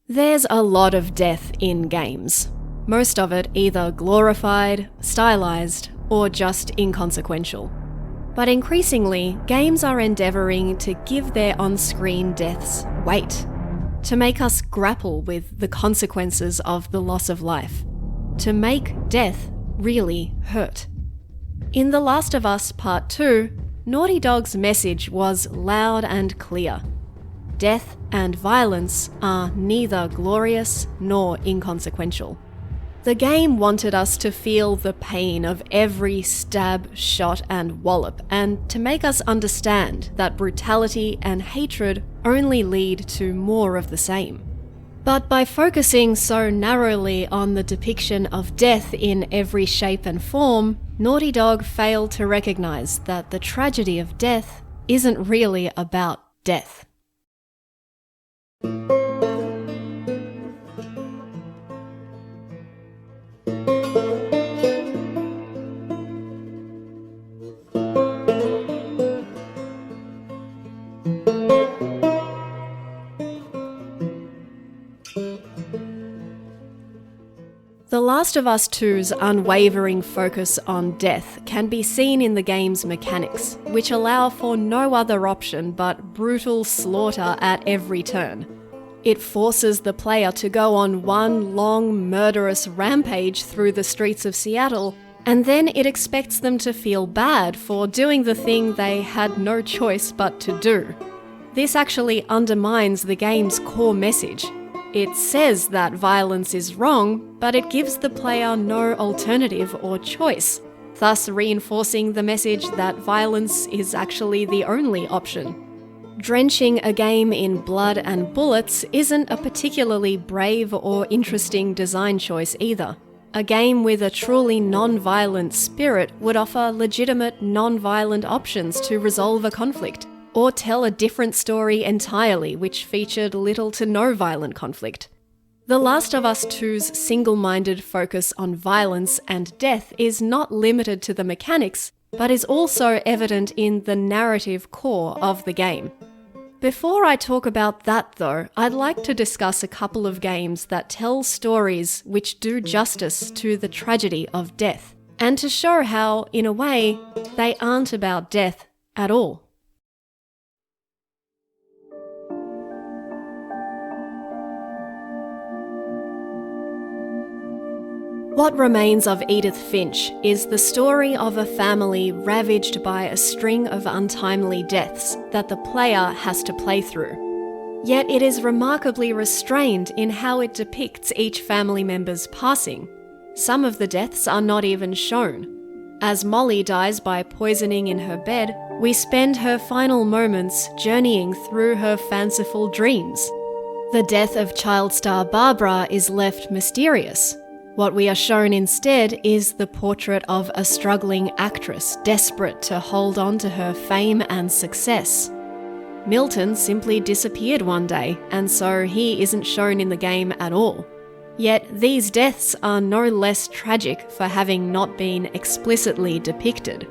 There's a lot of death in games. Most of it either glorified, stylized, or just inconsequential. But increasingly, games are endeavouring to give their on-screen deaths weight, to make us grapple with the consequences of the loss of life, to make death really hurt. In The Last of Us Part 2, Naughty Dog's message was loud and clear. Death and violence are neither glorious nor inconsequential. The game wanted us to feel the pain of every stab, shot, and wallop, and to make us understand that brutality and hatred only lead to more of the same. But by focusing so narrowly on the depiction of death in every shape and form, Naughty Dog failed to recognize that the tragedy of death isn't really about death. The Last of Us 2's unwavering focus on death can be seen in the game's mechanics, which allow for no other option but brutal slaughter at every turn. It forces the player to go on one long, murderous rampage through the streets of Seattle, and then it expects them to feel bad for doing the thing they had no choice but to do. This actually undermines the game's core message. It says that violence is wrong, but it gives the player no alternative or choice, thus reinforcing the message that violence is actually the only option. Drenching a game in blood and bullets isn't a particularly brave or interesting design choice either. A game with a truly non-violent spirit would offer legitimate non-violent options to resolve a conflict, or tell a different story entirely which featured little to no violent conflict. The Last of Us 2's single-minded focus on violence and death is not limited to the mechanics, but is also evident in the narrative core of the game. Before I talk about that though, I'd like to discuss a couple of games that tell stories which do justice to the tragedy of death, and to show how, in a way, they aren't about death at all. What Remains of Edith Finch is the story of a family ravaged by a string of untimely deaths that the player has to play through. Yet it is remarkably restrained in how it depicts each family member's passing. Some of the deaths are not even shown. As Molly dies by poisoning in her bed, we spend her final moments journeying through her fanciful dreams. The death of child star Barbara is left mysterious. What we are shown instead is the portrait of a struggling actress desperate to hold on to her fame and success. Milton simply disappeared one day, and so he isn't shown in the game at all. Yet these deaths are no less tragic for having not been explicitly depicted.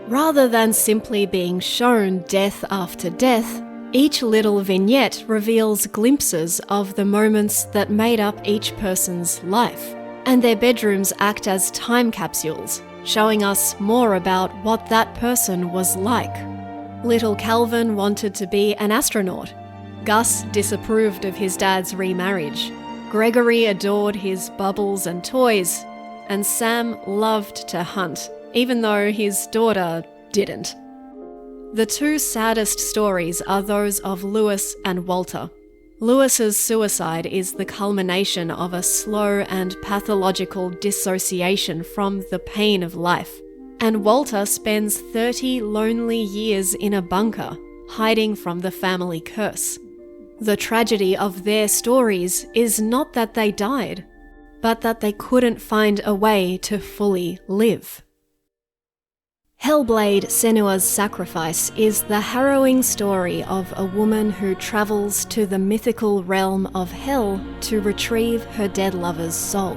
Rather than simply being shown death after death, each little vignette reveals glimpses of the moments that made up each person's life. And their bedrooms act as time capsules, showing us more about what that person was like. Little Calvin wanted to be an astronaut. Gus disapproved of his dad's remarriage. Gregory adored his bubbles and toys. And Sam loved to hunt, even though his daughter didn't. The two saddest stories are those of Lewis and Walter. Lewis's suicide is the culmination of a slow and pathological dissociation from the pain of life, and Walter spends 30 lonely years in a bunker, hiding from the family curse. The tragedy of their stories is not that they died, but that they couldn't find a way to fully live. Hellblade: Senua's Sacrifice is the harrowing story of a woman who travels to the mythical realm of Hell to retrieve her dead lover's soul.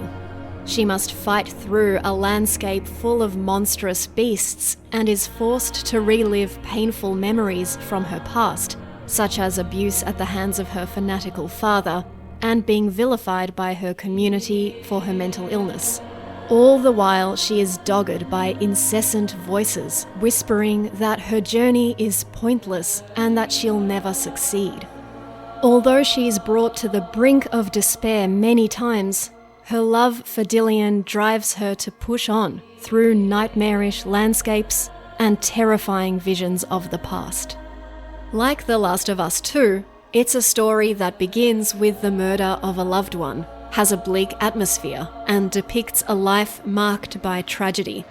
She must fight through a landscape full of monstrous beasts and is forced to relive painful memories from her past, such as abuse at the hands of her fanatical father, and being vilified by her community for her mental illness. All the while, she is dogged by incessant voices whispering that her journey is pointless and that she'll never succeed. Although she is brought to the brink of despair many times, her love for Dillian drives her to push on through nightmarish landscapes and terrifying visions of the past. Like The Last of Us 2, it's a story that begins with the murder of a loved one, has a bleak atmosphere, and depicts a life marked by tragedy.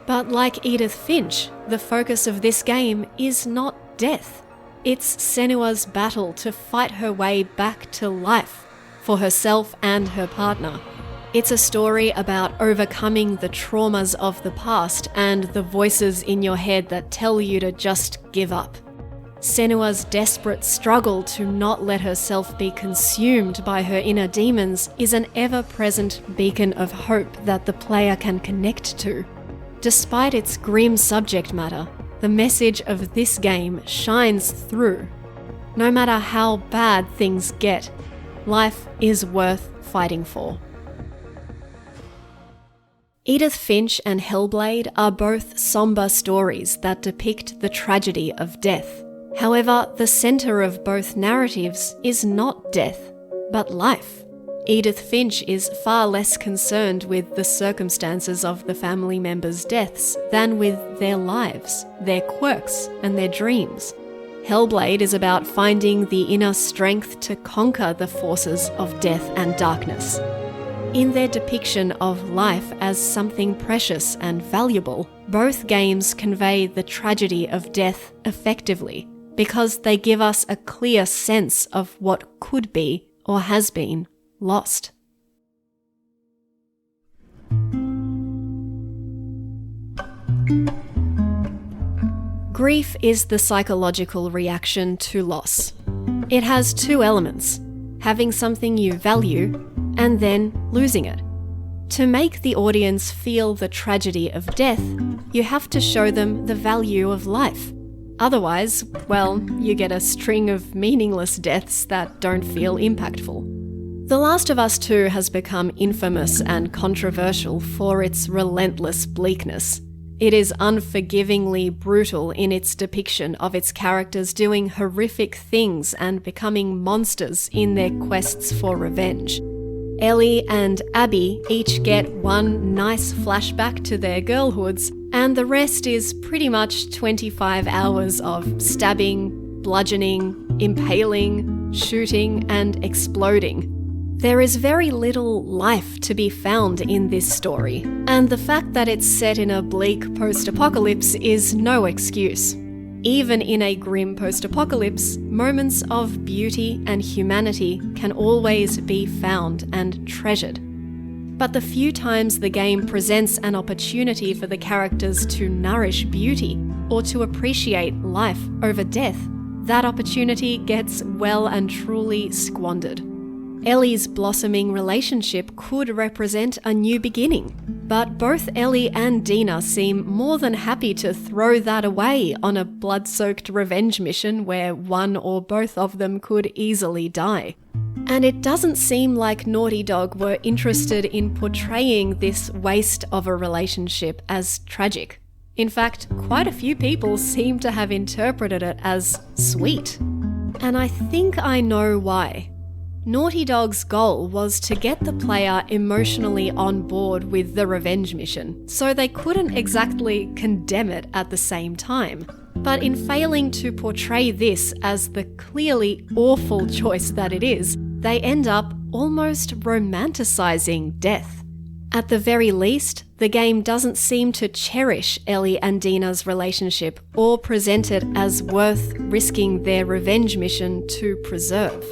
But like Edith Finch, the focus of this game is not death. It's Senua's battle to fight her way back to life for herself and her partner. It's a story about overcoming the traumas of the past and the voices in your head that tell you to just give up. Senua's desperate struggle to not let herself be consumed by her inner demons is an ever-present beacon of hope that the player can connect to. Despite its grim subject matter, the message of this game shines through. No matter how bad things get, life is worth fighting for. Edith Finch and Hellblade are both somber stories that depict the tragedy of death. However, the centre of both narratives is not death, but life. Edith Finch is far less concerned with the circumstances of the family members' deaths than with their lives, their quirks, and their dreams. Hellblade is about finding the inner strength to conquer the forces of death and darkness. In their depiction of life as something precious and valuable, both games convey the tragedy of death effectively, because they give us a clear sense of what could be or has been lost. Grief is the psychological reaction to loss. It has two elements: having something you value and then losing it. To make the audience feel the tragedy of death, you have to show them the value of life. Otherwise, well, you get a string of meaningless deaths that don't feel impactful. The Last of Us 2 has become infamous and controversial for its relentless bleakness. It is unforgivingly brutal in its depiction of its characters doing horrific things and becoming monsters in their quests for revenge. Ellie and Abby each get one nice flashback to their girlhoods, and the rest is pretty much 25 hours of stabbing, bludgeoning, impaling, shooting, and exploding. There is very little life to be found in this story, and the fact that it's set in a bleak post-apocalypse is no excuse. Even in a grim post-apocalypse, moments of beauty and humanity can always be found and treasured. But the few times the game presents an opportunity for the characters to nourish beauty or to appreciate life over death, that opportunity gets well and truly squandered. Ellie's blossoming relationship could represent a new beginning, but both Ellie and Dina seem more than happy to throw that away on a blood-soaked revenge mission where one or both of them could easily die. And it doesn't seem like Naughty Dog were interested in portraying this waste of a relationship as tragic. In fact, quite a few people seem to have interpreted it as sweet. And I think I know why. Naughty Dog's goal was to get the player emotionally on board with the revenge mission, so they couldn't exactly condemn it at the same time. But in failing to portray this as the clearly awful choice that it is, they end up almost romanticizing death. At the very least, the game doesn't seem to cherish Ellie and Dina's relationship or present it as worth risking their revenge mission to preserve.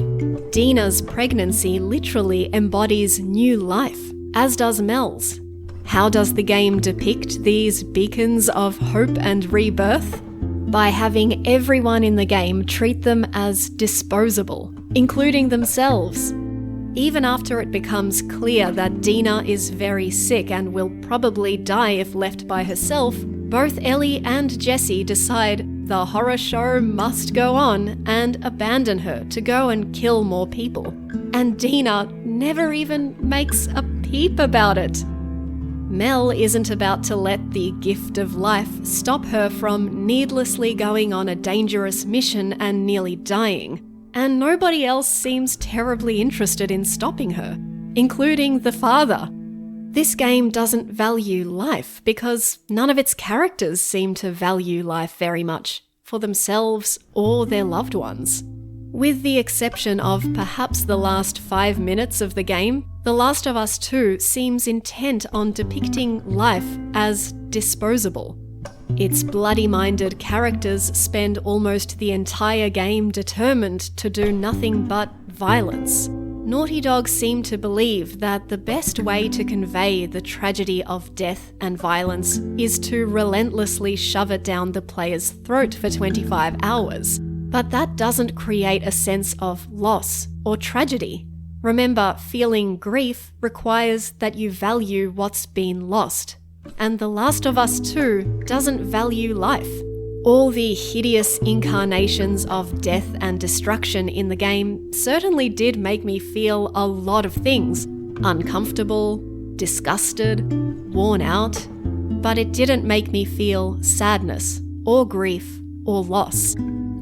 Dina's pregnancy literally embodies new life, as does Mel's. How does the game depict these beacons of hope and rebirth? By having everyone in the game treat them as disposable, including themselves. Even after it becomes clear that Dina is very sick and will probably die if left by herself, both Ellie and Jesse decide the horror show must go on and abandon her to go and kill more people. and Dina never even makes a peep about it. Mel isn't about to let the gift of life stop her from needlessly going on a dangerous mission and nearly dying, and nobody else seems terribly interested in stopping her, including the father. This game doesn't value life because none of its characters seem to value life very much, for themselves or their loved ones. With the exception of perhaps the last 5 minutes of the game, The Last of Us 2 seems intent on depicting life as disposable. Its bloody-minded characters spend almost the entire game determined to do nothing but violence. Naughty Dog seem to believe that the best way to convey the tragedy of death and violence is to relentlessly shove it down the player's throat for 25 hours. But that doesn't create a sense of loss or tragedy. Remember, feeling grief requires that you value what's been lost. And The Last of Us 2 doesn't value life. All the hideous incarnations of death and destruction in the game certainly did make me feel a lot of things. Uncomfortable, disgusted, worn out. But it didn't make me feel sadness, or grief, or loss.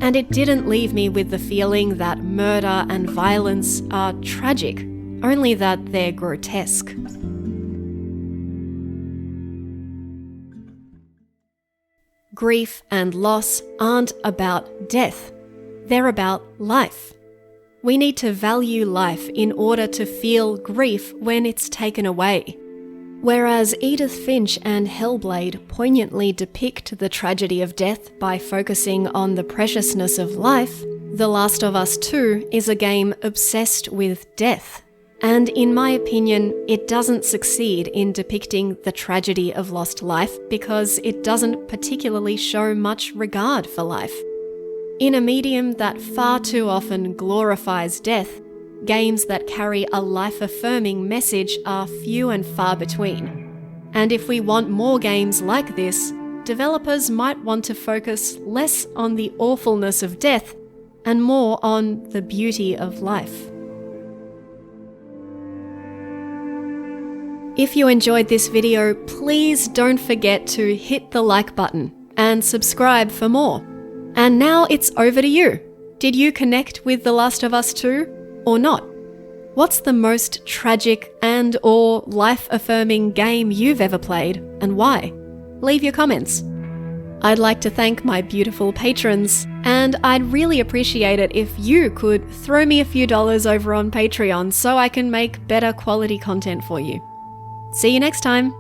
And it didn't leave me with the feeling that murder and violence are tragic, only that they're grotesque. Grief and loss aren't about death. They're about life. We need to value life in order to feel grief when it's taken away. Whereas Edith Finch and Hellblade poignantly depict the tragedy of death by focusing on the preciousness of life, The Last of Us 2 is a game obsessed with death. And in my opinion, it doesn't succeed in depicting the tragedy of lost life because it doesn't particularly show much regard for life. In a medium that far too often glorifies death, games that carry a life-affirming message are few and far between. And if we want more games like this, developers might want to focus less on the awfulness of death and more on the beauty of life. If you enjoyed this video, please don't forget to hit the like button and subscribe for more. And now it's over to you. Did you connect with The Last of Us 2 or not? What's the most tragic and or life-affirming game you've ever played and why? Leave your comments. I'd like to thank my beautiful patrons, and I'd really appreciate it if you could throw me a few dollars over on Patreon so I can make better quality content for you. See you next time.